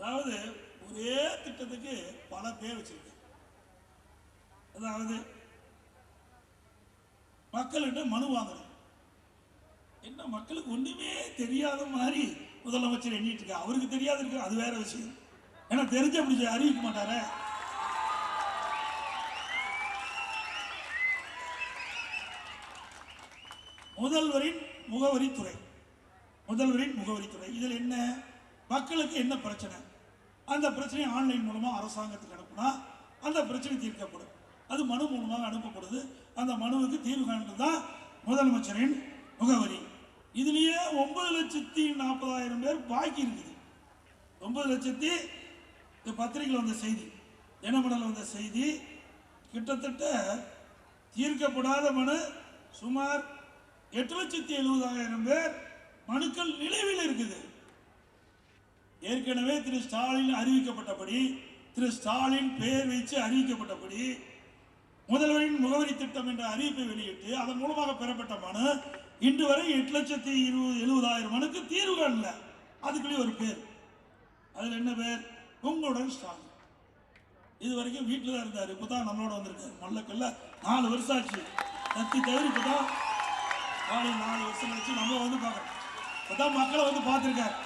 அதாவது ஒரே திட்டத்துக்கு பல பேர் வச்சிருக்கு. அதாவது மக்கள்கிட்ட மனு வாங்கணும். என்ன மக்களுக்கு ஒண்ணுமே தெரியாத மாதிரி முதலமைச்சர் எண்ணிட்டு இருக்க. அவருக்கு தெரியாது இருக்கு, அது வேற விஷயம். ஏன்னா தெரிஞ்ச அப்படி அறிவிக்க மாட்டார. முதல்வரின் முகவரித்துறை, முதல்வரின் முகவரித்துறை இதில் என்ன, மக்களுக்கு என்ன பிரச்சனை, அந்த பிரச்சனை ஆன்லைன் மூலமா அரசாங்கத்துக்கு அனுப்புனா அந்த பிரச்சனை தீர்க்கப்படும். அது மனு மூலமாக அனுப்பப்படுது. அந்த மனுவுக்கு தீர்வு காண்றதுதான் முதலமைச்சரின் முகவரி. இதுலயே 9,40,000 பேர் பாக்கி இருக்குது. 9,00,000 இந்த பத்திரிகையில் வந்த செய்தி, தினமடல் வந்த செய்தி, கிட்டத்தட்ட தீர்க்கப்படாத மனு சுமார் 8,70,000 பேர் மனுக்கள் நிலுவையில் இருக்குது. ஏற்கனவே திரு ஸ்டாலின் அறிவிக்கப்பட்டபடி, திரு ஸ்டாலின் பெயர் வைத்து அறிவிக்கப்பட்டபடி முதல்வரின் முகவரி திட்டம் என்ற அறிவிப்பை வெளியிட்டு அதன் மூலமாக பெறப்பட்ட மனு இன்று வரை 8,70,000 மனுக்கு தீர்வு காணல. அதுக்குள்ளே ஒரு பேர், அதுல என்ன பேர், உங்களுடன் ஸ்டாலின். இது வரைக்கும் வீட்டில் தான் இருந்தார். இப்பதான் நம்மளோட வந்திருக்காரு. மல்லக்கல்ல 4 வருஷம் ஆச்சு. தத்தி தவிர இப்பதான் 4 வருஷம் கழிச்சு நம்ம வந்து பார்க்கறோம். இப்பதான் மக்களை வந்து பார்த்திருக்காரு.